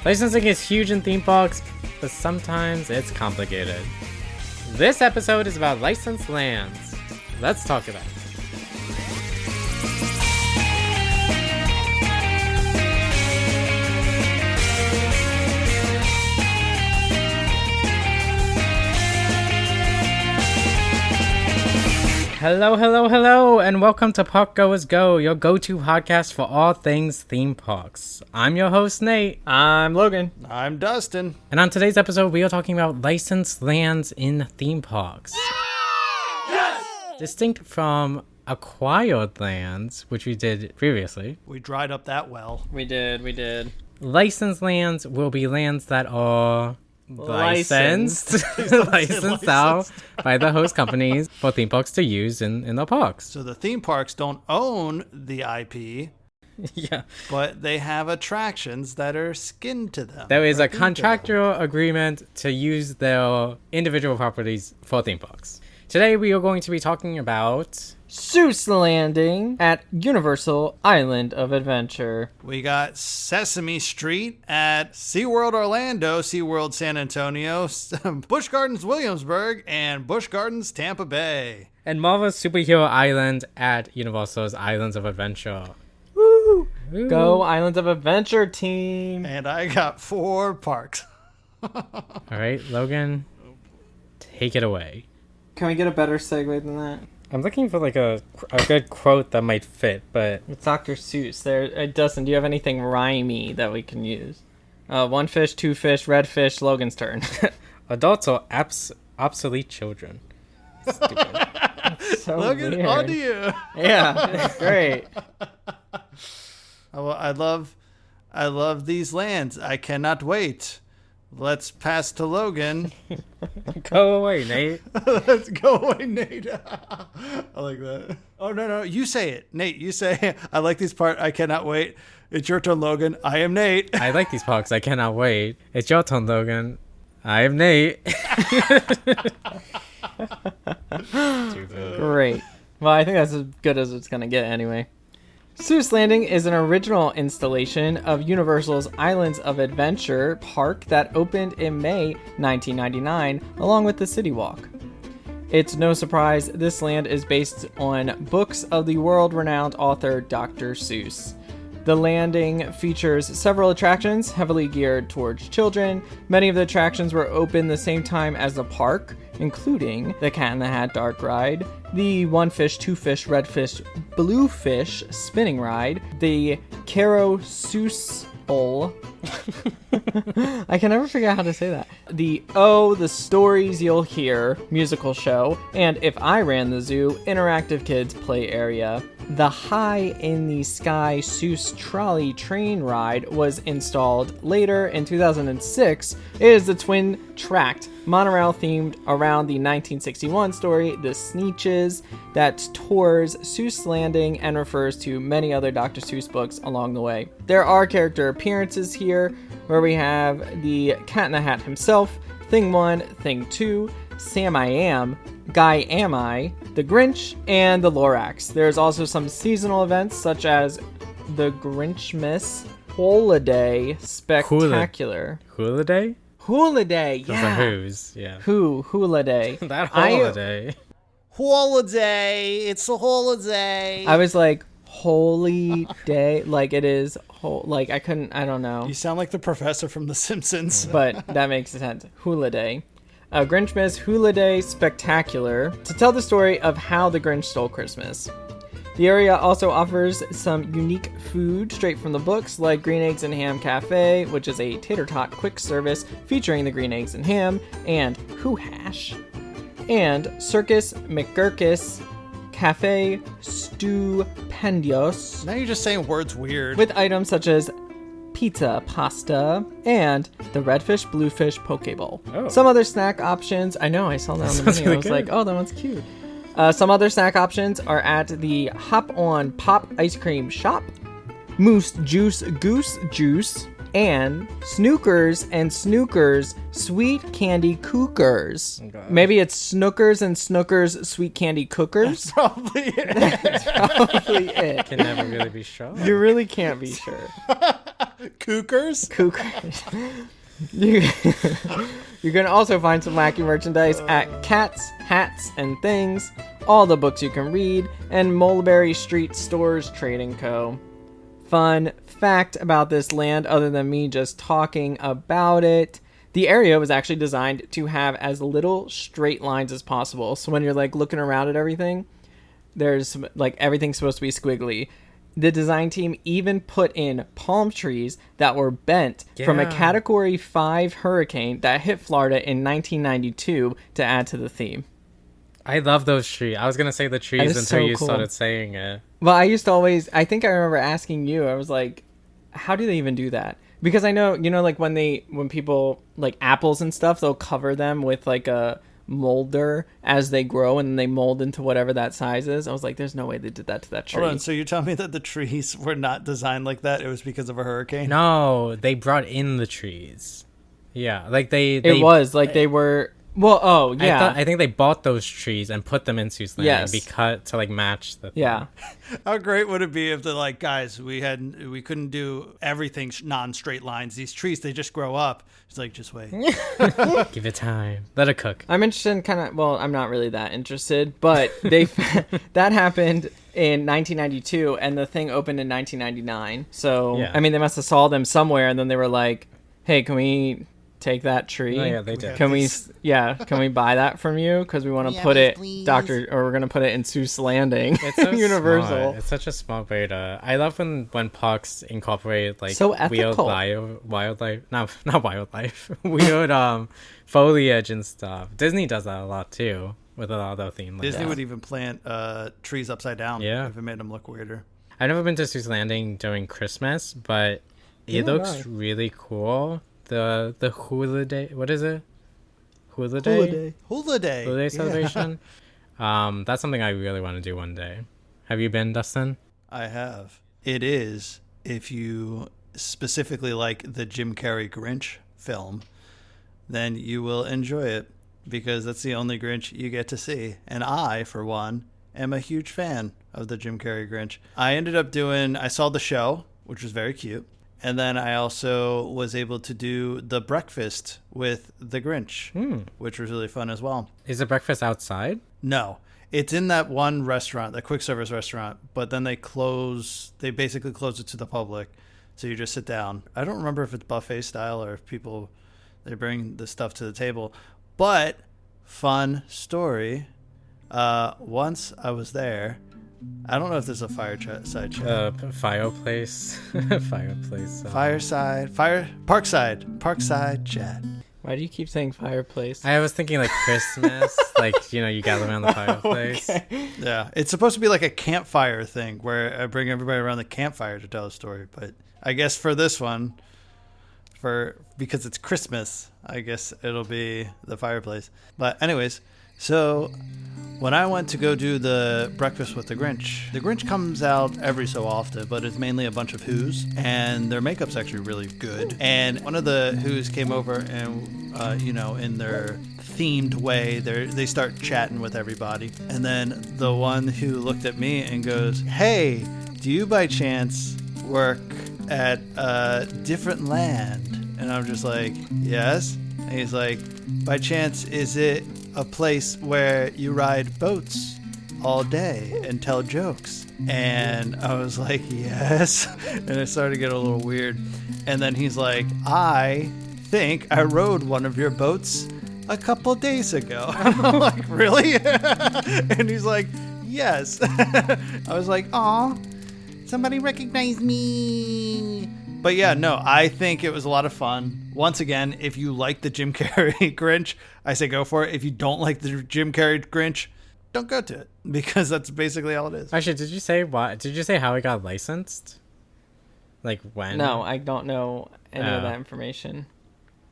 Licensing is huge in theme parks, but sometimes it's complicated. This episode is about licensed lands. Let's talk about it. Hello, and welcome to Parkgoers Go, your go-to podcast for all things theme parks. I'm your host, Nate. I'm Logan. I'm Dustin. And on today's episode, we are talking about licensed lands in theme parks. Yes! Distinct from acquired lands, which we did previously. We dried up that well. We did. Licensed lands will be lands that are licensed out by the host companies for theme parks to use in their parks. So the theme parks don't own the IP, yeah, but they have attractions that are skinned to them. There is a contractual agreement to use their individual properties for theme parks. Today we are going to be talking about Seuss Landing at Universal Island of Adventure. We got Sesame Street at SeaWorld Orlando, SeaWorld San Antonio, Busch Gardens Williamsburg, and Busch Gardens Tampa Bay. and Marvel's Superhero Island at Universal's Islands of Adventure. Woo! Woo. Go Islands of Adventure team. And I got 4 parks. All right, Logan, take it away. Can we get a better segue than that? I'm looking for like a good quote that might fit, but It's Dr. Seuss. There, Dustin, do you have anything rhymey that we can use? 1 fish, 2 fish, red fish, Logan's turn. adults are obsolete children. Stupid. So Logan, weird. on to you. Yeah, great. I love these lands. I cannot wait. Let's pass to Logan. Go away, Nate. Let's go away, Nate. I like that. Oh, no. You say it. Nate, you say, I like this part. I cannot wait. It's your turn, Logan. I am Nate. I like these parks. I cannot wait. It's your turn, Logan. I am Nate. Stupid. Great. Well, I think that's as good as it's going to get anyway. Seuss Landing is an original installation of Universal's Islands of Adventure park that opened in May 1999, along with the City Walk. It's no surprise this land is based on books of the world-renowned author Dr. Seuss. The landing features several attractions heavily geared towards children. Many of the attractions were open the same time as the park, including the Cat in the Hat Dark Ride, the 1 fish, 2 fish, red fish, blue fish spinning ride, the Caro Seuss Bowl. I can never figure out how to say that. The Stories You'll Hear musical show, and If I Ran the Zoo interactive kids play area. The High in the Sky Seuss Trolley Train Ride was installed later in 2006. It is the twin-tracked monorail themed around the 1961 story The Sneetches that tours Seuss Landing and refers to many other Dr. Seuss books along the way. There are character appearances here where we have the Cat in the Hat himself, Thing 1, Thing 2, Sam I Am, Guy Am I, The Grinch, and the Lorax. There's also some seasonal events such as the Grinchmas Holiday Spectacular. Holiday? Holiday, Those yeah. are who's, yeah. Holiday. That holiday. Holiday. It's a holiday. I was like, holy day. Like it is, like I don't know. You sound like the professor from The Simpsons. But that makes sense. Holiday. Grinchmas Holiday Spectacular to tell the story of how the Grinch stole Christmas. The area also offers some unique food straight from the books, like Green Eggs and Ham Cafe, which is a tater tot quick service featuring the green eggs and ham, and Who Hash, and Circus McGurkus Cafe Stupendios, Now you're just saying words weird. with items such as pizza, pasta, and the redfish, bluefish poke bowl. Oh. Some other snack options. I know, I saw that on the Sounds menu. I really was good. like, oh, that one's cute. Some other snack options are at the Hop on Pop ice cream shop, Moose Juice Goose Juice, and Snookers and Snookers Sweet Candy Cookers. Oh, gosh. Maybe it's Snookers and Snookers Sweet Candy Cookers. Probably it. That's probably it. Can never really be sure. You really can't be sure. Cookers? Cookers. You can also find some wacky merchandise at Cats, Hats, and Things, All the Books You Can Read, and Mulberry Street Stores Trading Co. Fun fact about this land, other than me just talking about it, the area was actually designed to have as little straight lines as possible. So when you're like looking around at everything, there's like everything's supposed to be squiggly. The design team even put in palm trees that were bent from a Category 5 hurricane that hit Florida in 1992 to add to the theme. I love those trees. I was going to say the trees until you started saying it. Well, I used to always, I think I remember asking you, I was like, how do they even do that? Because I know, like when people, like apples and stuff, they'll cover them with like a molder as they grow and they mold into whatever that size is. I was like, there's no way they did that to that tree. Hold on, so you're telling me that the trees were not designed like that? It was because of a hurricane? No, they brought in the trees. Yeah, like they they were. Well, oh yeah. I think they bought those trees and put them in Seuss Land and be cut to like match the thing. Yeah. How great would it be if they're like, guys, we couldn't do everything non-straight lines. These trees, they just grow up. It's like, just wait. Give it time. Let it cook. I'm interested in I'm not really that interested, but that happened in 1992 and the thing opened in 1999. So, yeah. I mean, they must have saw them somewhere and then they were like, hey, can we take that tree? Oh, yeah, they did. Can we buy that from you? Because we want to put it, please. We're going to put it in Seuss Landing. It's so Universal. Smart. It's such a smart way to. I love when parks incorporate like so ethical. wildlife, not wildlife, weird foliage and stuff. Disney does that a lot too with a lot of their themes. Like Disney would even plant trees upside down. Yeah, if it made them look weirder. I've never been to Seuss Landing during Christmas, but it looks really cool. The Hula Day, what is it? Hula Day celebration. Yeah. That's something I really want to do one day. Have you been, Dustin? I have. It is, if you specifically like the Jim Carrey Grinch film, then you will enjoy it because that's the only Grinch you get to see. And I, for one, am a huge fan of the Jim Carrey Grinch. I saw the show, which was very cute. And then I also was able to do the breakfast with the Grinch, which was really fun as well. Is the breakfast outside? No. It's in that one restaurant, the quick service restaurant, but then they basically close it to the public. So you just sit down. I don't remember if it's buffet style or if they bring the stuff to the table. But, fun story, once I was there, I don't know if there's a fireside chat. Fireplace. Parkside chat. Why do you keep saying fireplace? I was thinking like Christmas, like, you gather around the fireplace. Okay. Yeah, it's supposed to be like a campfire thing where I bring everybody around the campfire to tell a story. But I guess for this one, because it's Christmas, I guess it'll be the fireplace. But anyways, so when I went to go do the breakfast with the Grinch comes out every so often, but it's mainly a bunch of Who's, and their makeup's actually really good. And one of the Who's came over and, in their themed way, they start chatting with everybody. And then the one who looked at me and goes, hey, do you by chance work at a different land? And I'm just like, yes. And he's like, by chance, is it a place where you ride boats all day and tell jokes? And I was like, yes. And it started to get a little weird. And then he's like, I think I rode one of your boats a couple days ago. I'm like, really? And he's like, yes. I was like, aw, somebody recognize me. But yeah, no, I think it was a lot of fun. Once again, if you like the Jim Carrey Grinch, I say go for it. If you don't like the Jim Carrey Grinch, don't go to it, because that's basically all it is. Actually, did you say what? Did you say how it got licensed? Like when? No, I don't know any of that information.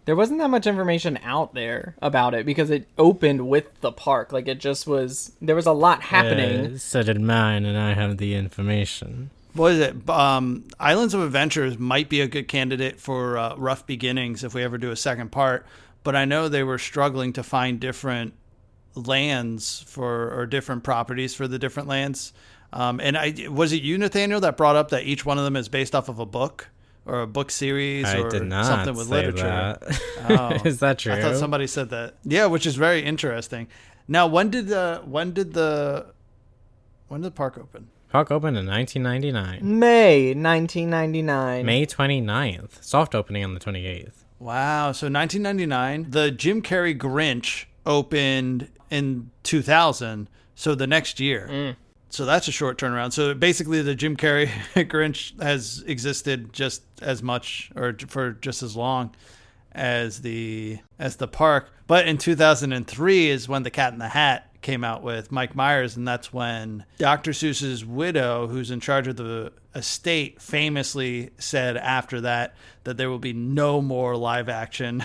There wasn't that much information out there about it because it opened with the park. Like, it just was, there was a lot happening. So did mine, and I have the information. What is it? Islands of Adventures might be a good candidate for Rough Beginnings if we ever do a second part. But I know they were struggling to find different lands or different properties for the different lands. Was it you, Nathaniel, that brought up that each one of them is based off of a book? or a book series I or did not something with say literature. That. Oh, Is that true? I thought somebody said that. Yeah, which is very interesting. Now, when did the park open? Park opened in 1999. May 1999. May 29th. Soft opening on the 28th. Wow. So 1999, the Jim Carrey Grinch opened in 2000. So the next year. So that's a short turnaround. So basically the Jim Carrey Grinch has existed just as much or for just as long as the park. But in 2003 is when The Cat in the Hat came out with Mike Myers, and that's when Dr. Seuss's widow, who's in charge of the estate, famously said after that there will be no more live action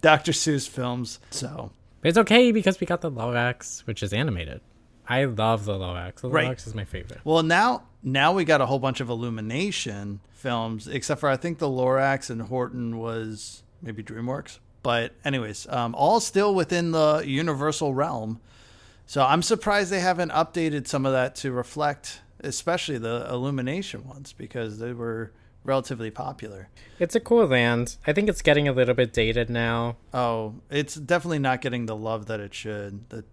Dr. Seuss films. So but it's okay because we got the Lorax, which is animated. I love the Lorax. The Lorax is my favorite. Well, now we got a whole bunch of Illumination films, except for I think the Lorax and Horton was maybe DreamWorks. But anyways, all still within the Universal realm. So I'm surprised they haven't updated some of that to reflect, especially the Illumination ones, because they were relatively popular. It's a cool land. I think it's getting a little bit dated now. Oh, it's definitely not getting the love that it should. The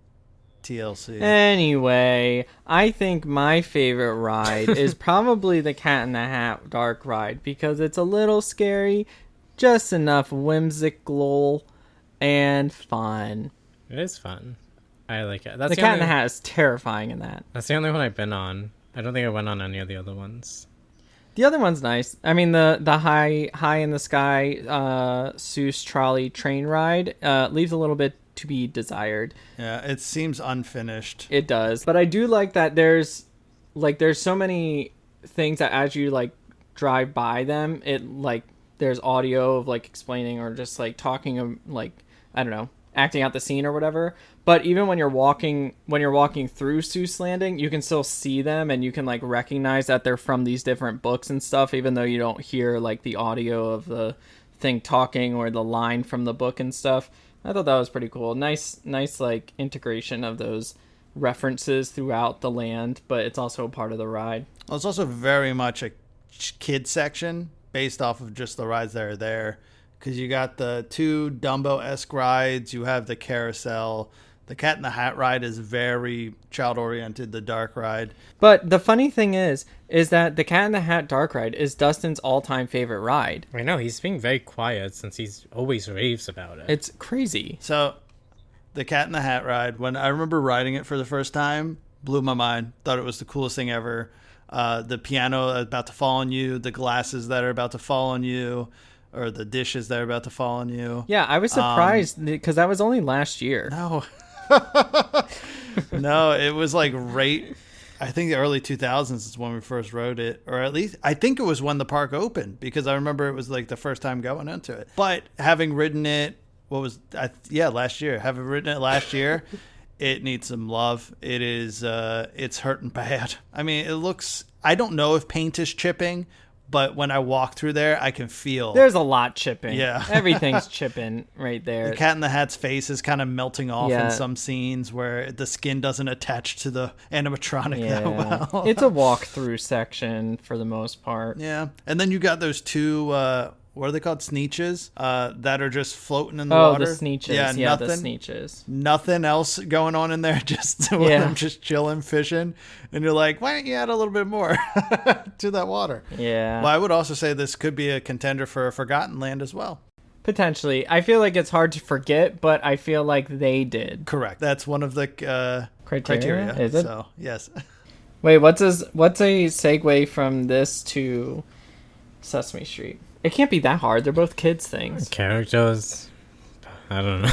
TLC. Anyway, I think my favorite ride is probably the Cat in the Hat Dark Ride because it's a little scary, just enough whimsical and fun. It is fun. I like it. The Cat in the Hat is terrifying in that. That's the only one I've been on. I don't think I went on any of the other ones. The other one's nice. I mean, the high in the sky Seuss trolley train ride leaves a little bit to be desired. Yeah, it seems unfinished. It does, but I do like that there's so many things that as you like drive by them, it like there's audio of like explaining or just like talking of like I don't know, acting out the scene or whatever. But even when you're walking through Seuss Landing, you can still see them and you can like recognize that they're from these different books and stuff, even though you don't hear like the audio of the thing talking or the line from the book and stuff. I thought that was pretty cool. Nice like integration of those references throughout the land, but it's also part of the ride. Well, it's also very much a kid section based off of just the rides that are there, because you got the two Dumbo-esque rides, you have the carousel. The Cat in the Hat ride is very child-oriented, the dark ride. But the funny thing is that the Cat in the Hat dark ride is Dustin's all-time favorite ride. I know, he's being very quiet since he's always raves about it. It's crazy. So, the Cat in the Hat ride, when I remember riding it for the first time, blew my mind. Thought it was the coolest thing ever. The piano about to fall on you, the glasses that are about to fall on you, or the dishes that are about to fall on you. Yeah, I was surprised because that was only last year. No. No, it was like I think the early 2000s is when we first rode it, or at least I think it was when the park opened, because I remember it was like the first time going into it. But having ridden it, last year, having ridden it last year, it needs some love. It is, it's hurting bad. I mean, it looks, I don't know if paint is chipping, but when I walk through there, I can feel... There's a lot chipping. Yeah. Everything's chipping right there. The Cat in the Hat's face is kind of melting off in some scenes where the skin doesn't attach to the animatronic that well. It's a walk-through section for the most part. Yeah. And then you got those two... what are they called? Sneeches that are just floating in the water. Oh, the Sneeches. Yeah, the Sneeches. Nothing else going on in there. Just them just chilling, fishing. And you're like, why don't you add a little bit more to that water? Yeah. Well, I would also say this could be a contender for a Forgotten Land as well. Potentially. I feel like it's hard to forget, but I feel like they did. Correct. That's one of the criteria. Is it? So, yes. Wait, what's a segue from this to Sesame Street? It can't be that hard. They're both kids' things. Characters. I don't know.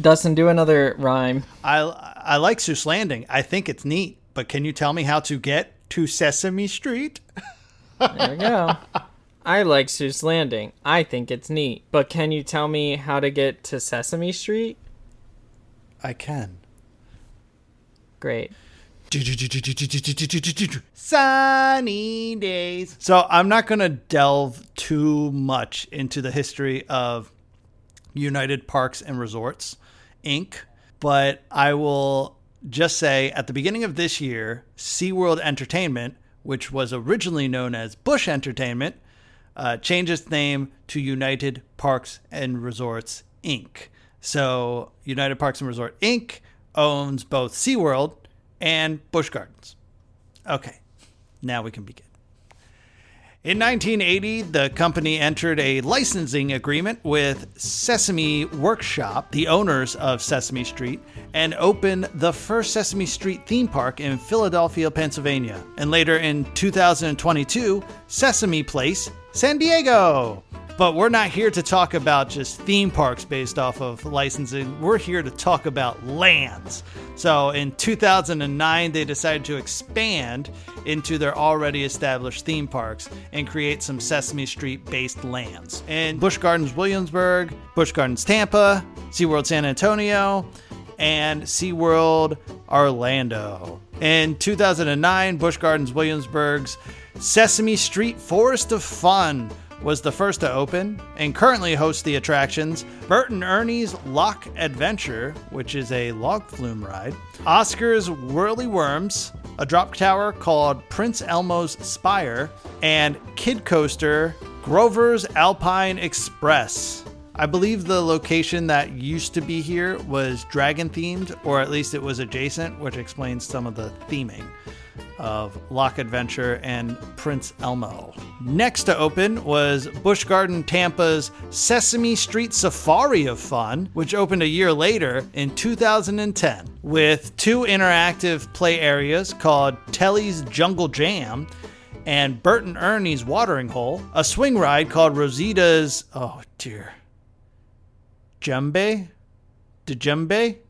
Dustin, do another rhyme. I like Seuss Landing. I think it's neat. But can you tell me how to get to Sesame Street? There we go. I like Seuss Landing. I think it's neat. But can you tell me how to get to Sesame Street? I can. Great. Sunny days. So I'm not going to delve too much into the history of United Parks and Resorts, Inc., but I will just say at the beginning of this year, SeaWorld Entertainment, which was originally known as Busch Entertainment, changed its name to United Parks and Resorts, Inc. So United Parks and Resort, Inc. owns both SeaWorld and Busch Gardens. Okay, now we can begin. In 1980, the company entered a licensing agreement with Sesame Workshop, the owners of Sesame Street, and opened the first Sesame Street theme park in Philadelphia, Pennsylvania. And later in 2022, Sesame Place, San Diego. But we're not here to talk about just theme parks based off of licensing. We're here to talk about lands. So in 2009, they decided to expand into their already established theme parks and create some Sesame Street-based lands. In Busch Gardens Williamsburg, Busch Gardens Tampa, SeaWorld San Antonio, and SeaWorld Orlando. In 2009, Busch Gardens Williamsburg's Sesame Street Forest of Fun was the first to open and currently hosts the attractions Bert and Ernie's Lock Adventure, which is a log flume ride, Oscar's Whirly Worms, a drop tower called Prince Elmo's Spire, and Kid Coaster Grover's Alpine Express. I believe the location that used to be here was dragon themed, or at least it was adjacent, which explains some of the theming of Lock Adventure and Prince Elmo. Next to open was Busch Garden Tampa's Sesame Street Safari of Fun, which opened a year later in 2010, with 2 interactive play areas called Telly's Jungle Jam and Bert and Ernie's Watering Hole, a swing ride called Rosita's, Djembe?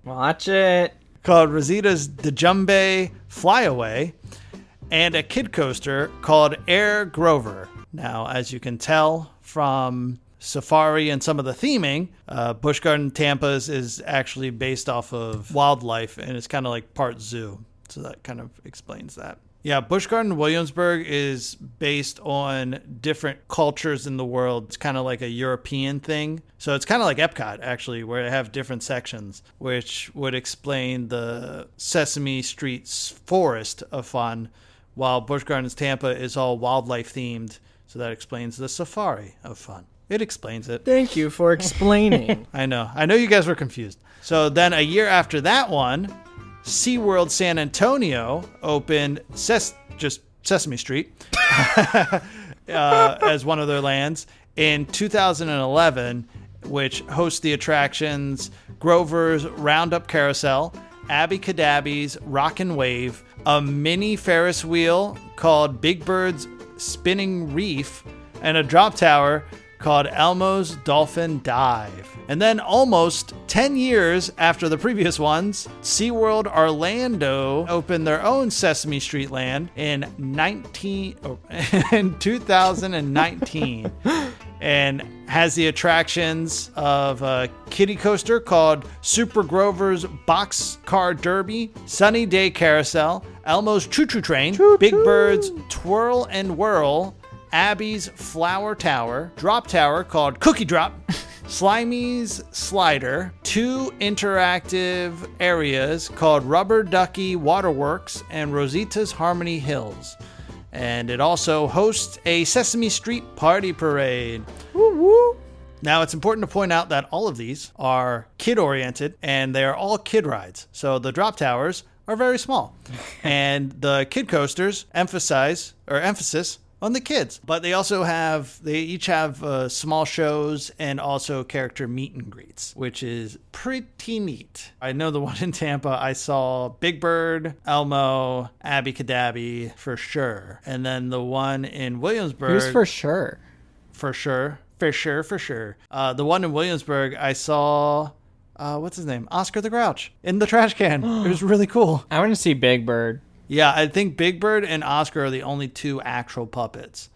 Watch it. Called Rosita's Djembe Flyaway, and a kid coaster called Air Grover. Now, as you can tell from Safari and some of the theming, Busch Garden Tampa's is actually based off of wildlife, and it's kind of like part zoo. So that kind of explains that. Yeah, Busch Garden Williamsburg is based on different cultures in the world. It's kind of like a European thing. So it's kind of like Epcot, actually, where they have different sections, which would explain the Sesame Street's Forest of Fun, while Busch Gardens Tampa is all wildlife themed. So that explains the Safari of Fun. It explains it. Thank you for explaining. I know you guys were confused. So then a year after that one, SeaWorld San Antonio opened just Sesame Street as one of their lands in 2011, which hosts the attractions Grover's Roundup Carousel, Abby Cadabby's Rock and Wave, a mini Ferris wheel called Big Bird's Spinning Reef, and a drop tower called Elmo's Dolphin Dive. And then almost 10 years after the previous ones, SeaWorld Orlando opened their own Sesame Street land in 2019 and has the attractions of a kiddie coaster called Super Grover's Boxcar Derby, Sunny Day Carousel, Elmo's Choo Choo Train, Big Bird's Twirl and Whirl, Abby's Flower Tower, drop tower called Cookie Drop, Slimy's Slider, 2 interactive areas called Rubber Ducky Waterworks and Rosita's Harmony Hills. And it also hosts a Sesame Street Party Parade. Woo woo. Now, it's important to point out that all of these are kid-oriented, and they are all kid rides. So the drop towers are very small. And the kid coasters emphasis on the kids. But they each have small shows and also character meet and greets, which is pretty neat. I know the one in Tampa, I saw Big Bird, Elmo, Abby Cadabby for sure. And then the one in Williamsburg. Who's for sure? For sure. The one in Williamsburg, I saw, what's his name? Oscar the Grouch in the trash can. It was really cool. I want to see Big Bird. Yeah, I think Big Bird and Oscar are the only 2 actual puppets,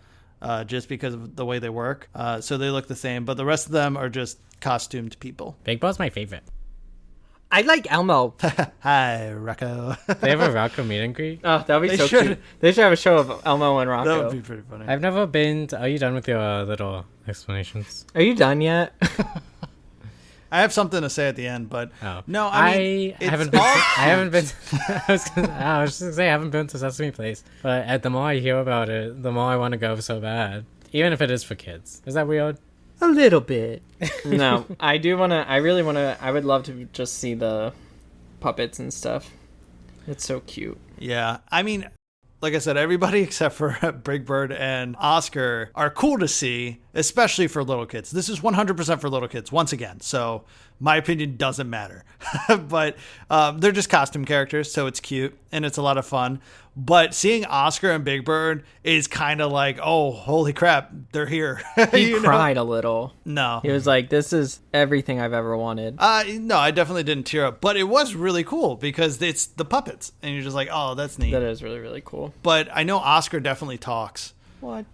just because of the way they work. So they look the same, but the rest of them are just costumed people. Big Bill's my favorite. I like Elmo. Hi, Rocco. They have a Rocco meet and greet? Oh, that would be so cute. They should have a show of Elmo and Rocco. That would be pretty funny. I've never been are you done with your little explanations? Are you done yet? I have something to say at the end, but no, I haven't been. I haven't been. I was just gonna say I haven't been to Sesame Place, but the more I hear about it, the more I want to go so bad, even if it is for kids. Is that weird? A little bit. No, I do want to. I really want to. I would love to just see the puppets and stuff. It's so cute. Yeah, I mean, like I said, everybody except for Big Bird and Oscar are cool to see, especially for little kids. This is 100% for little kids, once again. So my opinion doesn't matter. But they're just costume characters, so it's cute and it's a lot of fun. But seeing Oscar and Big Bird is kind of like, oh, holy crap, they're here. He cried a little. No. He was like, this is everything I've ever wanted. No, I definitely didn't tear up. But it was really cool because it's the puppets. And you're just like, oh, that's neat. That is really, really cool. But I know Oscar definitely talks. What?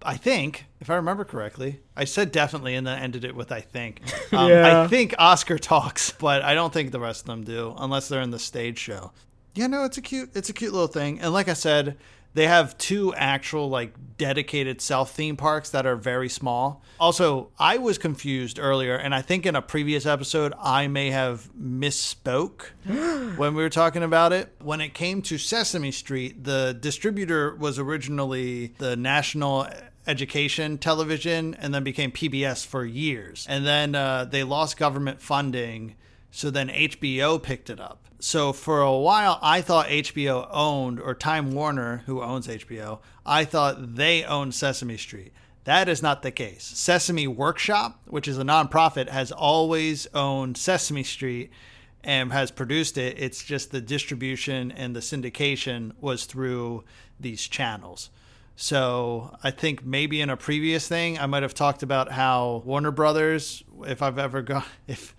I think, if I remember correctly, I said definitely and then ended it with I think. Yeah. I think Oscar talks, but I don't think the rest of them do, unless they're in the stage show. Yeah, no, it's a cute little thing. And like I said, they have 2 actual like dedicated self-theme parks that are very small. Also, I was confused earlier, and I think in a previous episode I may have misspoke when we were talking about it. When it came to Sesame Street, the distributor was originally the National Education Television and then became PBS for years. And then they lost government funding, so then HBO picked it up. So for a while, I thought HBO owned, or Time Warner, who owns HBO, I thought they owned Sesame Street. That is not the case. Sesame Workshop, which is a nonprofit, has always owned Sesame Street and has produced it. It's just the distribution and the syndication was through these channels. So I think maybe in a previous thing, I might have talked about how Warner Brothers, if I've ever gone, if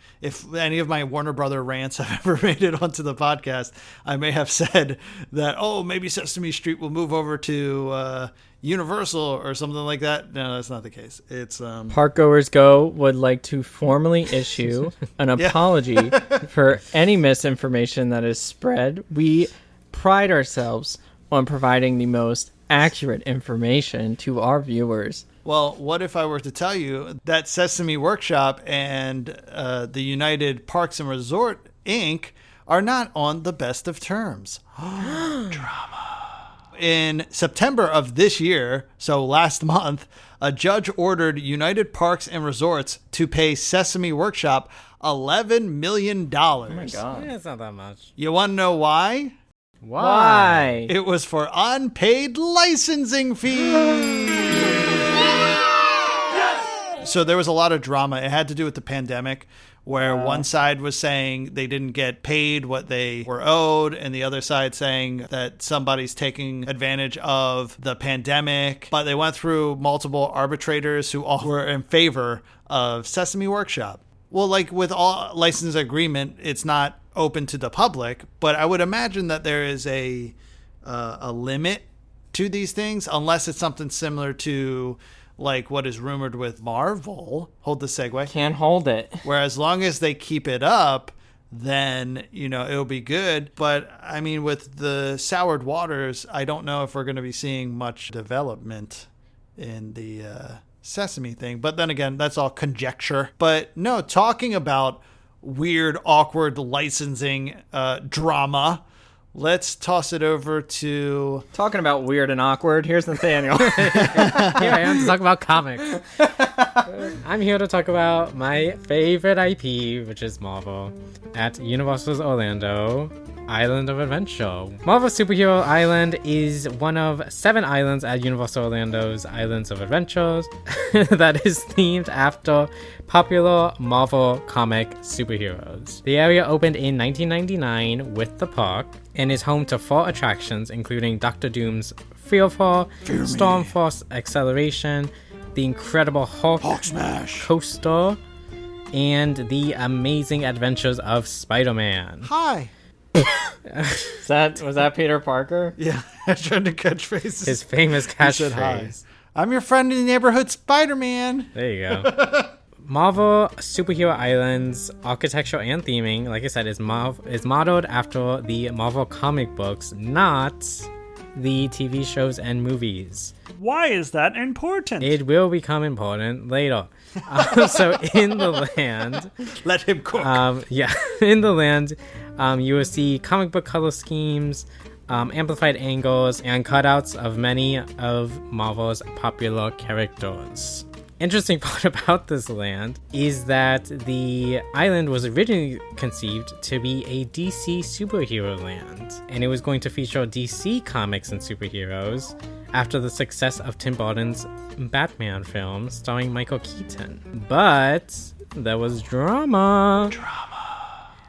any of my Warner Brother rants have ever made it onto the podcast, I may have said that, oh, maybe Sesame Street will move over to Universal or something like that. No, that's not the case. It's Parkgoers Go would like to formally issue an apology for any misinformation that is spread. We pride ourselves on providing the most accurate information to our viewers. Well, what if I were to tell you that Sesame Workshop and the United Parks and Resort Inc. are not on the best of terms? Drama. In September of this year, so last month, a judge ordered United Parks and Resorts to pay Sesame Workshop $11 million. Oh my God. Yeah, it's not that much. You want to know why? Why? It was for unpaid licensing fees. So there was a lot of drama. It had to do with the pandemic, where one side was saying they didn't get paid what they were owed, and the other side saying that somebody's taking advantage of the pandemic. But they went through multiple arbitrators who all were in favor of Sesame Workshop. Well, like with all license agreement, it's not open to the public, but I would imagine that there is a limit to these things, unless it's something similar to like what is rumored with Marvel. Hold the segue. Can't hold it. Where as long as they keep it up, then, you know, it'll be good. But I mean, with the soured waters, I don't know if we're going to be seeing much development in the Sesame thing. But then again, that's all conjecture. But no, talking about weird, awkward licensing drama, let's toss it over to... Talking about weird and awkward, here's Nathaniel. Here I am to talk about comics. I'm here to talk about my favorite IP, which is Marvel, at Universal's Orlando Island of Adventure. Marvel Superhero Island is one of 7 islands at Universal Orlando's Islands of Adventures that is themed after popular Marvel comic superheroes. The area opened in 1999 with the park and is home to 4 attractions, including Doctor Doom's Fearfall, Stormforce Acceleration, the Incredible Hulk Smash Coaster, and the Amazing Adventures of Spider-Man. Hi. Was that Peter Parker? Yeah, I was trying to catch phrases. His famous Said hi. catchphrase. I'm your friend in the neighborhood, Spider-Man. There you go. Marvel Superhero Island's architecture and theming, like I said, is modeled after the Marvel comic books, not the TV shows and movies. Why is that important? It will become important later. So in the land... Let him cook. In the land, you will see comic book color schemes, amplified angles, and cutouts of many of Marvel's popular characters. Interesting part about this land is that the island was originally conceived to be a DC superhero land, and it was going to feature DC comics and superheroes after the success of Tim Burton's Batman film starring Michael Keaton. But there was drama.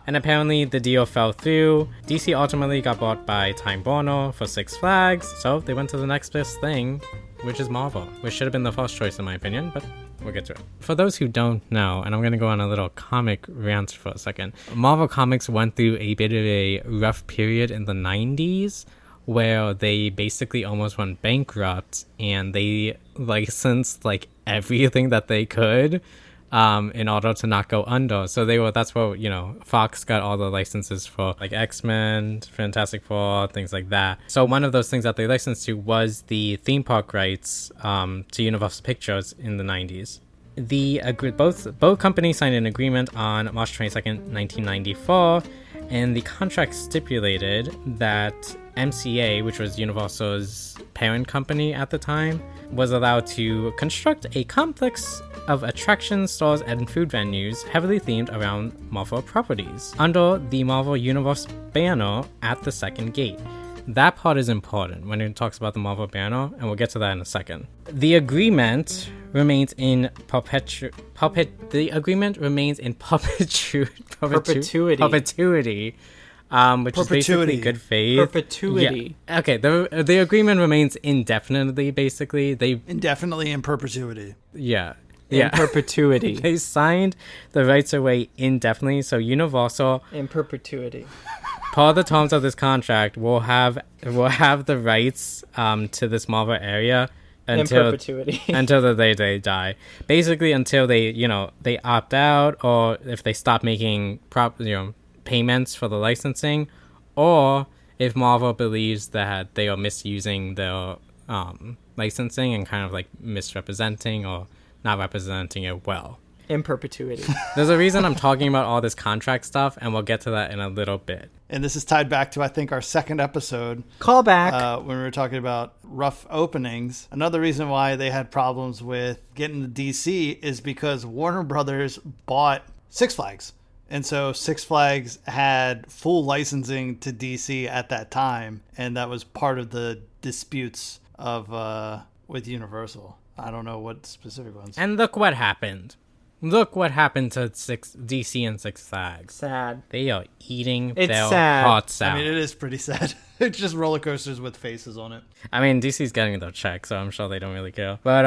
And apparently the deal fell through. DC ultimately got bought by Time Warner for Six Flags, so they went to the next best thing, which is Marvel, which should have been the first choice in my opinion, but we'll get to it. For those who don't know, and I'm going to go on a little comic rant for a second, Marvel Comics went through a bit of a rough period in the 90s where they basically almost went bankrupt, and they licensed like everything that they could in order to not go under. So that's where, Fox got all the licenses for like X-Men, Fantastic Four, things like that. So one of those things that they licensed to was the theme park rights to Universal Pictures in the 90s. Both companies signed an agreement on March 22nd, 1994, and the contract stipulated that MCA, which was Universal's parent company at the time, was allowed to construct a complex of attractions, stores, and food venues heavily themed around Marvel properties under the Marvel Universe banner at the second gate. That part is important when it talks about the Marvel banner, and we'll get to that in a second. The agreement remains in perpetuity, which is basically good faith. Perpetuity. Yeah. Okay, the agreement remains indefinitely, basically. Indefinitely in perpetuity. Yeah. In perpetuity. They signed the rights away indefinitely, so Universal... In perpetuity. Per the terms of this contract, will have the rights to this Marvel area until the day they die. Basically, until they opt out, or if they stop making payments for the licensing, or if Marvel believes that they are misusing their licensing and kind of like misrepresenting or not representing it well. In perpetuity. There's a reason I'm talking about all this contract stuff, and we'll get to that in a little bit. And this is tied back to, I think, our second episode. Call back. When we were talking about rough openings. Another reason why they had problems with getting to DC is because Warner Brothers bought Six Flags. And so Six Flags had full licensing to DC at that time, and that was part of the disputes with Universal. I don't know what specific ones. And look what happened. Look what happened to DC and Six Flags. Sad. They are eating their sad. Hearts out. I mean, it is pretty sad. It's just roller coasters with faces on it. I mean, DC's getting their check, so I'm sure they don't really care. But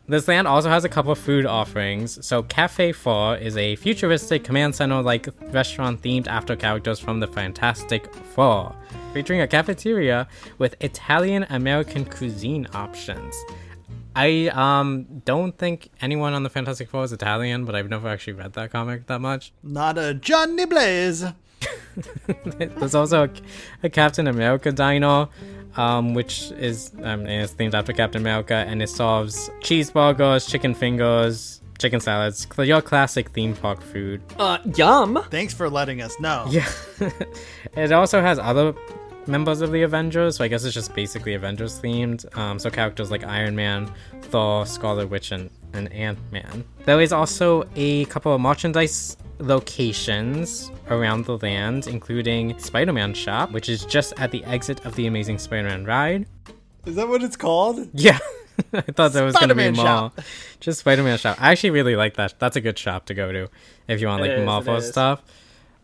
this land also has a couple of food offerings. So Cafe 4 is a futuristic command center-like restaurant themed after characters from the Fantastic Four, featuring a cafeteria with Italian-American cuisine options. I don't think anyone on the Fantastic Four is Italian, but I've never actually read that comic that much. Not a Johnny Blaze. There's also a Captain America diner, which is themed after Captain America, and it serves cheeseburgers, chicken fingers, chicken salads, your classic theme park food. Yum! Thanks for letting us know. Yeah. It also has other members of the Avengers, so I guess it's just basically Avengers themed. So characters like Iron Man, Thor, Scarlet Witch, and Ant-Man. There is also a couple of merchandise locations around the land, including Spider-Man Shop, which is just at the exit of the Amazing Spider-Man ride. Is that what it's called? Yeah. I thought there was going to be more. Shop. Just Spider-Man Shop. I actually really like that. That's a good shop to go to if you want Marvel stuff.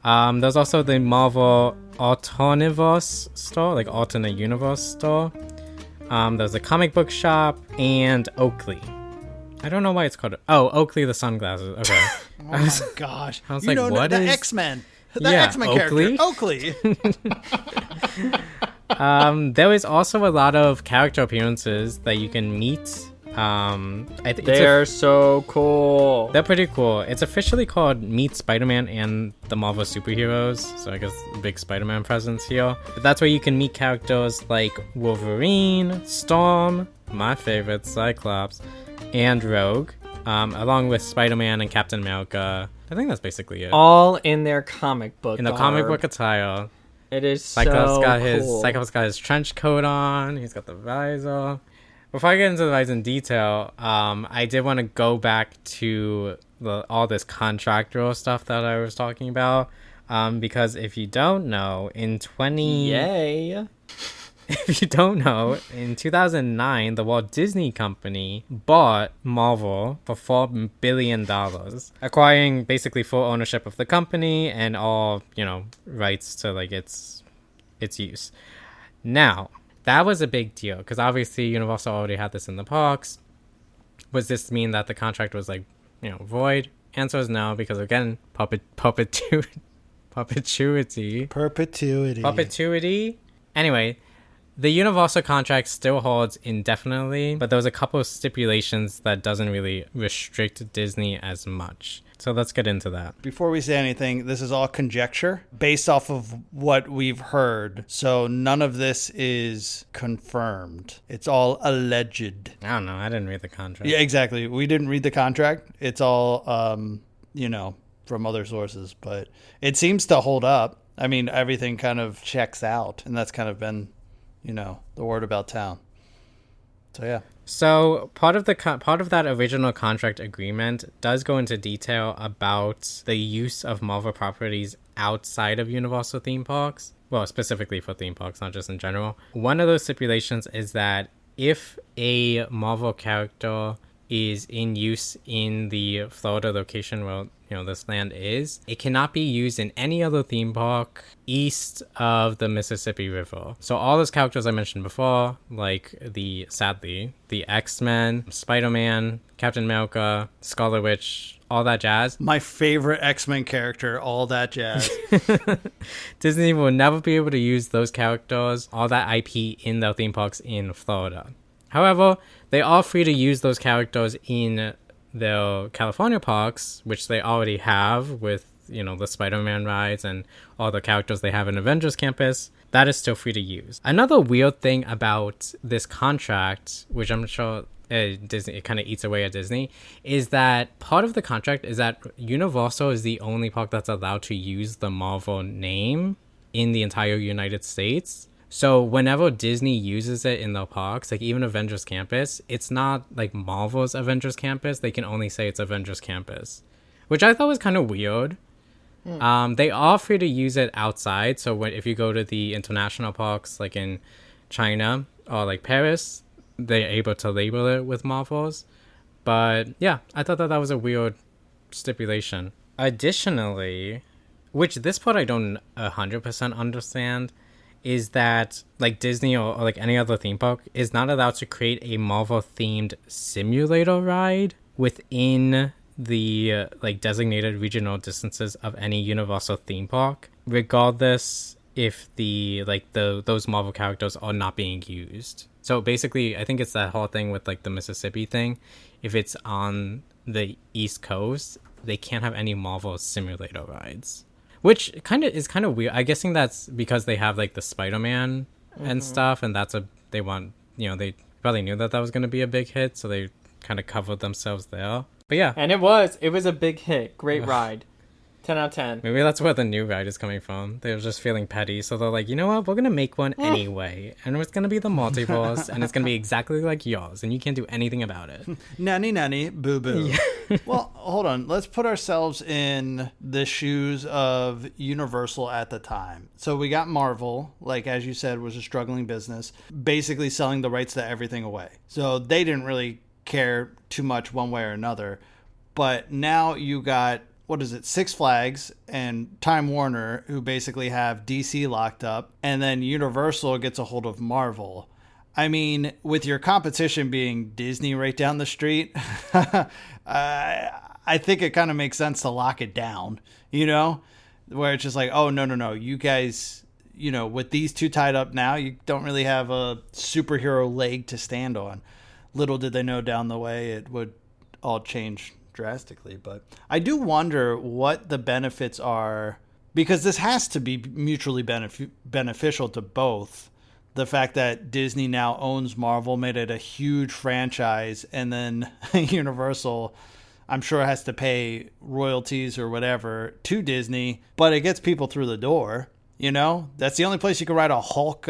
There's also the Marvel Alterniverse store, like alternate universe store. There's a comic book shop and Oakley. I don't know why it's called. Oakley the sunglasses. Okay. Oh my gosh! I was like, what is X-Men? The X-Men Oakley? Character, Oakley. There is also a lot of character appearances that you can meet They're so cool. They're pretty cool. It's officially called Meet Spider-Man and the Marvel Superheroes, so I guess big Spider-Man presence here. But that's where you can meet characters like Wolverine, Storm, my favorite, Cyclops, and Rogue, along with Spider-Man and Captain America. I think that's basically it. All in their comic book. In the comic book attire. It is Cyclops cool. Cyclops got his trench coat on. He's got the visor. Before I get into the visor in detail, I did want to go back to all this contractual stuff that I was talking about. Because if you don't know, If you don't know, in 2009, the Walt Disney Company bought Marvel for $4 billion, acquiring basically full ownership of the company and all, rights to like its use. Now, that was a big deal because obviously Universal already had this in the parks. Was this mean that the contract was like, void? Answer is no, because again, perpetuity. Anyway, the Universal contract still holds indefinitely, but there was a couple of stipulations that doesn't really restrict Disney as much. So let's get into that. Before we say anything, this is all conjecture based off of what we've heard. So none of this is confirmed. It's all alleged. I don't know. I didn't read the contract. Yeah, exactly. We didn't read the contract. It's all, from other sources, but it seems to hold up. I mean, everything kind of checks out, and that's kind of been, the word about town. So, yeah. So part of that original contract agreement does go into detail about the use of Marvel properties outside of Universal theme parks. Well, specifically for theme parks, not just in general. One of those stipulations is that if a Marvel character is in use in the Florida location where this land is, it cannot be used in any other theme park east of the Mississippi River. So all those characters I mentioned before, like the X-Men, Spider-Man, Captain America, Scarlet Witch, all that jazz. My favorite X-Men character, all that jazz. Disney will never be able to use those characters, all that IP in their theme parks in Florida. However, they are free to use those characters in their California parks, which they already have with, the Spider-Man rides and all the characters they have in Avengers Campus. That is still free to use. Another weird thing about this contract, which I'm sure Disney, it kind of eats away at Disney, is that part of the contract is that Universal is the only park that's allowed to use the Marvel name in the entire United States. So whenever Disney uses it in their parks, like even Avengers Campus, it's not like Marvel's Avengers Campus. They can only say it's Avengers Campus, which I thought was kind of weird. They are free to use it outside. So if you go to the international parks, like in China or like Paris, they're able to label it with Marvel's. But yeah, I thought that was a weird stipulation. Additionally, which this part I don't 100% understand, is that like Disney or like any other theme park is not allowed to create a Marvel themed simulator ride within the like designated regional distances of any Universal theme park, regardless if those Marvel characters are not being used. So basically, I think it's that whole thing with like the Mississippi thing. If it's on the East Coast, they can't have any Marvel simulator rides. Which is kind of weird. I'm guessing that's because they have like the Spider-Man and stuff, and they want, they probably knew that was going to be a big hit, so they kind of covered themselves there. But yeah. And it was a big hit. Great ride. 10 out of 10. Maybe that's where the new ride is coming from. They're just feeling petty, so they're like, you know what? We're going to make one anyway, and it's going to be the multiverse, and it's going to be exactly like yours, and you can't do anything about it. Nanny, boo-boo. Yeah. Well, hold on. Let's put ourselves in the shoes of Universal at the time. So we got Marvel, like as you said, was a struggling business, basically selling the rights to everything away. So they didn't really care too much one way or another. But now you got, Six Flags and Time Warner, who basically have DC locked up, and then Universal gets a hold of Marvel. I mean, with your competition being Disney right down the street, I think it kind of makes sense to lock it down, where it's just like, oh, no, you guys, with these two tied up now, you don't really have a superhero leg to stand on. little did they know down the way it would all change drastically. But I do wonder what the benefits are, because this has to be mutually beneficial to both. The fact that Disney now owns Marvel made it a huge franchise, and then Universal, I'm sure, has to pay royalties or whatever to Disney, but it gets people through the door. You know, that's the only place you can ride a Hulk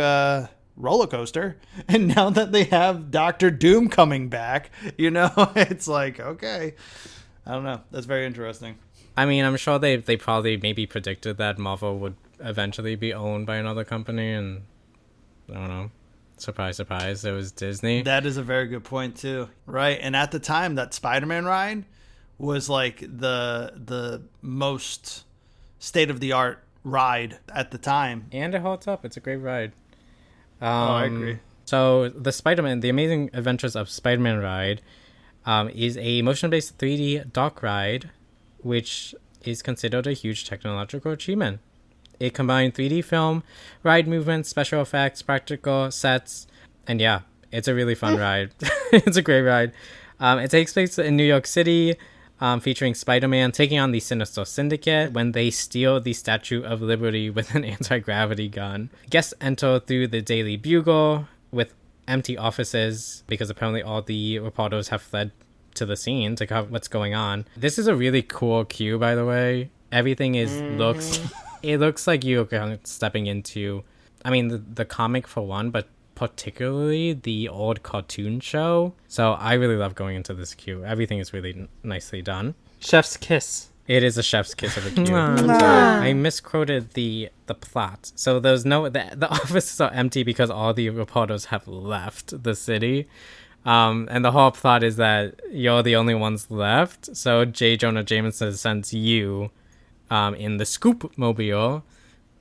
roller coaster. And now that they have Doctor Doom coming back, you know, it's like, okay, I don't know. That's very interesting. I mean, I'm sure they probably maybe predicted that Marvel would eventually be owned by another company, and I don't know. Surprise, surprise, it was Disney. That is a very good point too. Right. And at the time, that Spider-Man ride was like the most state-of-the-art ride at the time. And it holds up. It's a great ride. I agree. So the Amazing Adventures of Spider-Man ride is a motion-based 3D dock ride, which is considered a huge technological achievement. It combined 3D film, ride movements, special effects, practical sets, and yeah, it's a really fun ride. It's a great ride. It takes place in New York City, featuring Spider-Man taking on the Sinister Syndicate when they steal the Statue of Liberty with an anti-gravity gun. Guests enter through the Daily Bugle with empty offices, because apparently all the reporters have fled to the scene to cover what's going on. This is a really cool queue, by the way. Everything it looks like you're stepping into, I mean, the comic for one, but particularly the old cartoon show. So I really love going into this queue. Everything is really nicely done. Chef's kiss. It is a chef's kiss of a queue. I misquoted the plot. So there's the offices are empty because all the reporters have left the city. And the whole plot is that you're the only ones left. So J. Jonah Jameson sends you in the Scoop Mobile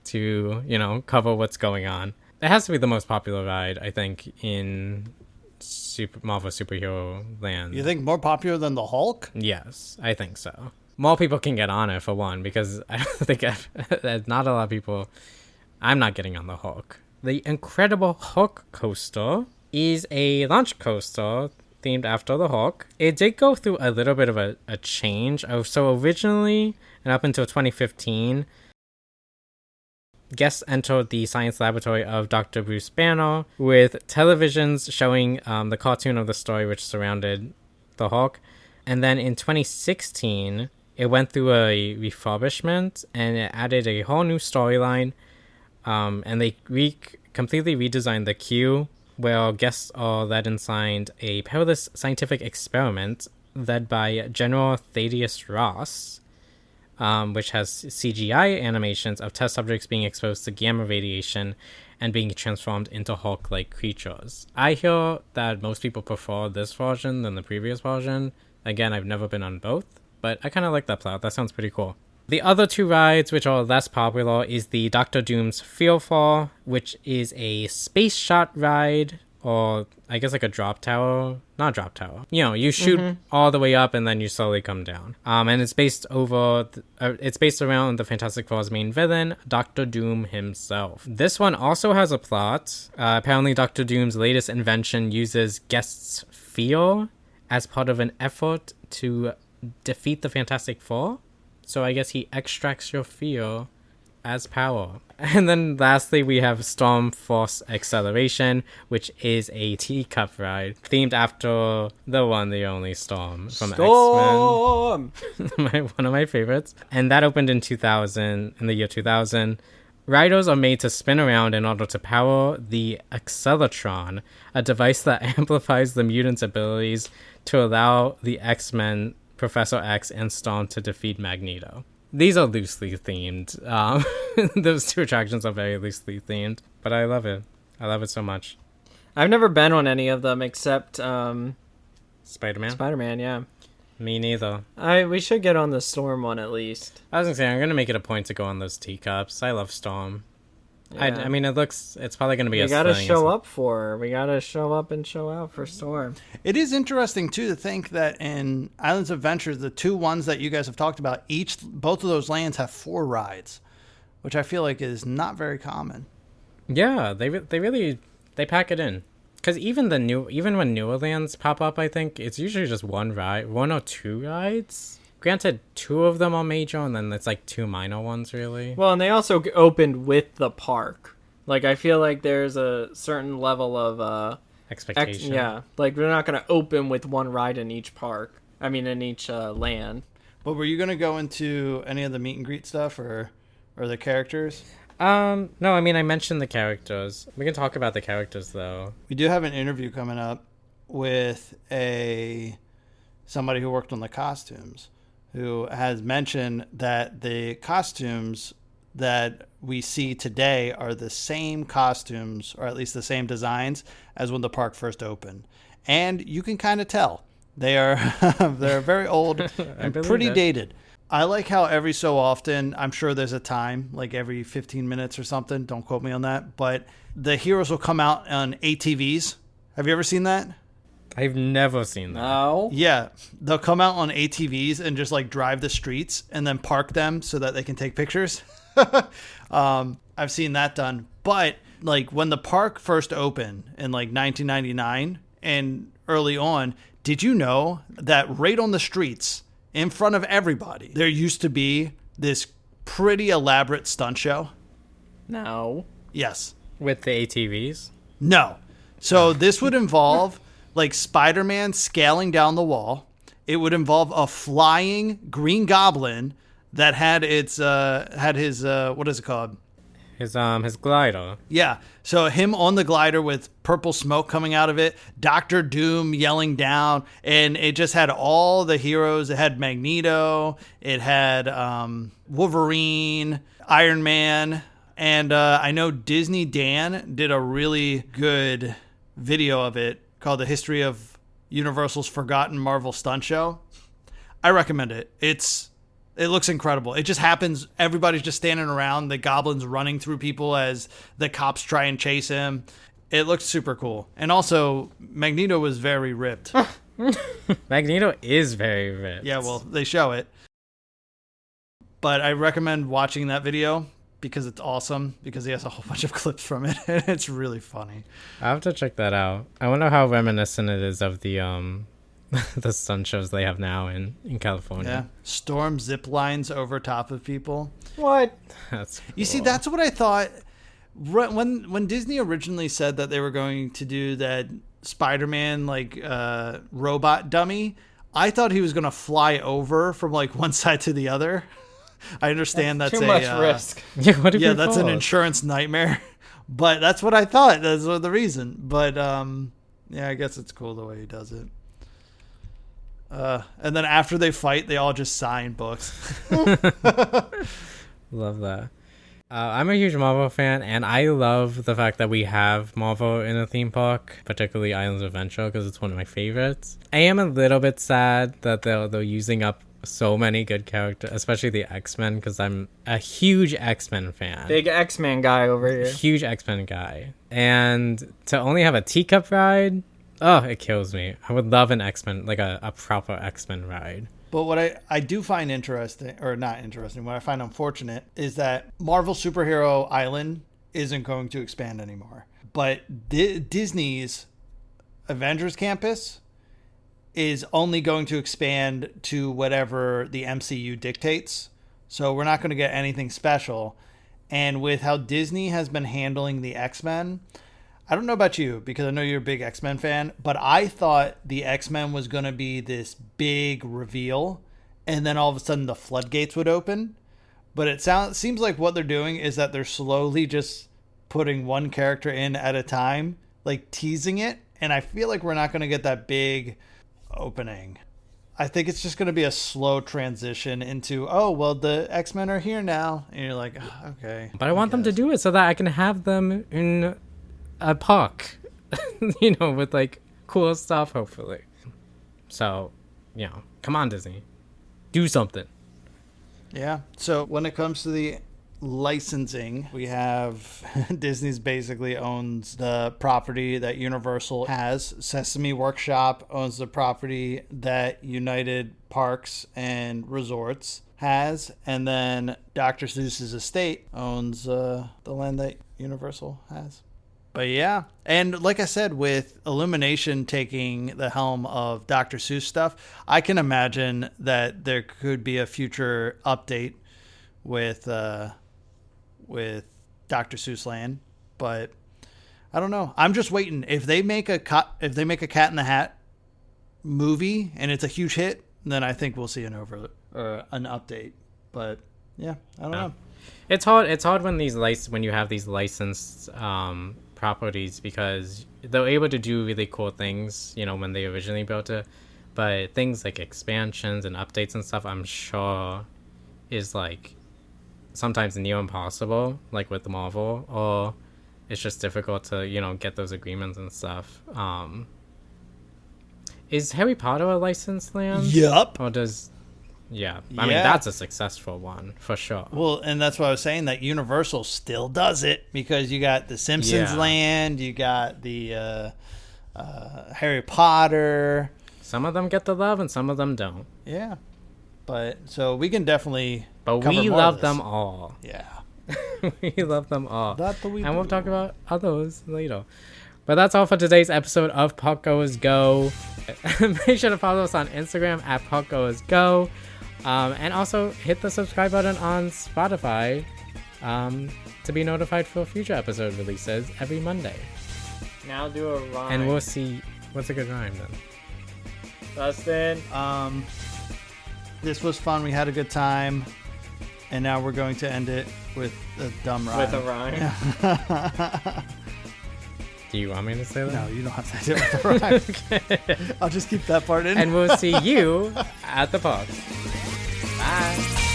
to, cover what's going on. It has to be the most popular ride, I think, in Marvel superhero land. You think more popular than the Hulk? Yes, I think so. More people can get on it, for one, because I don't think there's not a lot of people. I'm not getting on the Hulk. The Incredible Hulk Coaster is a launch coaster themed after the Hulk. It did go through a little bit of a change. So originally, and up until 2015, guests entered the science laboratory of Dr. Bruce Banner with televisions showing the cartoon of the story which surrounded the Hulk. And then in 2016, it went through a refurbishment and it added a whole new storyline. And they completely redesigned the queue, where guests are led inside a perilous scientific experiment led by General Thaddeus Ross, which has CGI animations of test subjects being exposed to gamma radiation and being transformed into Hulk-like creatures. I hear that most people prefer this version than the previous version. Again, I've never been on both, but I kind of like that plot. That sounds pretty cool. The other two rides, which are less popular, is the Dr. Doom's Fearfall, which is a space shot ride, or I guess like a drop tower. Not drop tower. You shoot all the way up and then you slowly come down. And it's based around the Fantastic Four's main villain, Dr. Doom himself. This one also has a plot. Apparently Dr. Doom's latest invention uses guests' fear as part of an effort to defeat the Fantastic Four. So I guess he extracts your fear as power. And then lastly, we have Storm Force Acceleration, which is a teacup ride themed after the one, the only Storm from Storm! X-Men. One of my favorites. And that opened in the year 2000. Riders are made to spin around in order to power the Acceleratron, a device that amplifies the mutant's abilities to allow the X-Men, Professor X, and Storm to defeat Magneto. These are loosely themed. Those two attractions are very loosely themed, but I love it. I love it so much. I've never been on any of them except Spider-Man? Spider-Man, yeah. Me neither. We should get on the Storm one at least. I was gonna say, I'm gonna make it a point to go on those teacups. I love Storm. Yeah. I mean, it's probably gonna be. We gotta show up for her. We gotta show up and show out for Storm. It is interesting too to think that in Islands of Adventure, the two ones that you guys have talked about, both of those lands have 4 rides, which I feel like is not very common. Yeah, they pack it in. Because even when newer lands pop up, I think it's usually just one or two rides. Granted, two of them are major, and then it's like two minor ones, really. Well, and they also opened with the park. Like, I feel like there's a certain level of expectation. Like, we're not going to open with one ride in each park. I mean, in each land. But were you going to go into any of the meet and greet stuff or the characters? No, I mean, I mentioned the characters. We can talk about the characters, though. We do have an interview coming up with somebody who worked on the costumes, who has mentioned that the costumes that we see today are the same costumes, or at least the same designs, as when the park first opened. And you can kind of tell. They're very old and pretty dated. I like how every so often, I'm sure there's a time, like every 15 minutes or something, don't quote me on that, but the heroes will come out on ATVs. Have you ever seen that? I've never seen that. No. Yeah, they'll come out on ATVs and just like drive the streets and then park them so that they can take pictures. I've seen that done. But like when the park first opened in like 1999 and early on, did you know that right on the streets in front of everybody, there used to be this pretty elaborate stunt show? No. Yes. With the ATVs? No. So this would involve like Spider-Man scaling down the wall. It would involve a flying Green Goblin that had his what is it called? His glider. Yeah. So him on the glider with purple smoke coming out of it, Doctor Doom yelling down, and it just had all the heroes. It had Magneto, it had Wolverine, Iron Man, and I know Disney Dan did a really good video of it called The History of Universal's Forgotten Marvel Stunt Show. I recommend it. It looks incredible. It just happens. Everybody's just standing around. The Goblin's running through people as the cops try and chase him. It looks super cool. And also, Magneto was very ripped. Magneto is very ripped. Yeah, well, they show it. But I recommend watching that video because it's awesome, because he has a whole bunch of clips from it, and it's really funny. I have to check that out. I wonder how reminiscent it is of the the stunt shows they have now in California. Yeah. Storm zip lines over top of people. What? That's cool. You see, that's what I thought. When Disney originally said that they were going to do that Spider-Man like robot dummy, I thought he was going to fly over from like one side to the other. I understand that's too much risk. Yeah, that's an insurance nightmare. But that's what I thought. That's the reason. But yeah, I guess it's cool the way he does it. And then after they fight, they all just sign books. Love that. I'm a huge Marvel fan, and I love the fact that we have Marvel in a theme park, particularly Islands of Adventure, because it's one of my favorites. I am a little bit sad that they're using up so many good characters, especially the X-Men, because I'm a huge X-Men fan. Big X-Men guy over here. Huge X-Men guy. And to only have a teacup ride, oh, it kills me. I would love an X-Men, like a proper X-Men ride. But what I do find interesting, or not interesting, what I find unfortunate is that Marvel Superhero Island isn't going to expand anymore. But Disney's Avengers Campus is only going to expand to whatever the MCU dictates. So we're not going to get anything special. And with how Disney has been handling the X-Men, I don't know about you, because I know you're a big X-Men fan, but I thought the X-Men was going to be this big reveal, and then all of a sudden the floodgates would open. But it seems like what they're doing is that they're slowly just putting one character in at a time, like teasing it, and I feel like we're not going to get that big opening. I think it's just going to be a slow transition into, oh, well, the X-Men are here now, and you're like, oh, okay. But I want them to do it so that I can have them in a park, with like cool stuff, hopefully. So, come on, Disney, do something. Yeah. So when it comes to the licensing, we have Disney's basically owns the property that Universal has. Sesame Workshop owns the property that United Parks and Resorts has, and then Dr. Seuss's estate owns the land that Universal has. But yeah, and like I said, with Illumination taking the helm of Dr. Seuss stuff, I can imagine that there could be a future update with Dr. Seuss Land. But I don't know. I'm just waiting. If they make a Cat in the Hat movie and it's a huge hit, then I think we'll see an update. But yeah, I don't know. It's hard when you have these licensed properties, because they're able to do really cool things, when they originally built it, but things like expansions and updates and stuff, I'm sure is like sometimes near impossible, like with Marvel, or it's just difficult to get those agreements and stuff. Is Harry Potter a licensed land? Yep. Or does I mean, that's a successful one for sure. Well, and that's why I was saying that Universal still does it, because you got the Simpsons land, you got the Harry Potter. Some of them get the love and some of them don't. Yeah. But so we can definitely we love them all. Yeah. We love them all. And we'll talk about others later. But that's all for today's episode of Parkgoers Go. Make sure to follow us on Instagram at Parkgoers Go. And also hit the subscribe button on Spotify to be notified for future episode releases every Monday. Now do a rhyme. And we'll see. What's a good rhyme then? Dustin. This was fun. We had a good time. And now we're going to end it with a dumb rhyme. With a rhyme? Yeah. Do you want me to say that? No, you don't have to do it with a rhyme. Okay. I'll just keep that part in. And we'll see you at the park. Bye.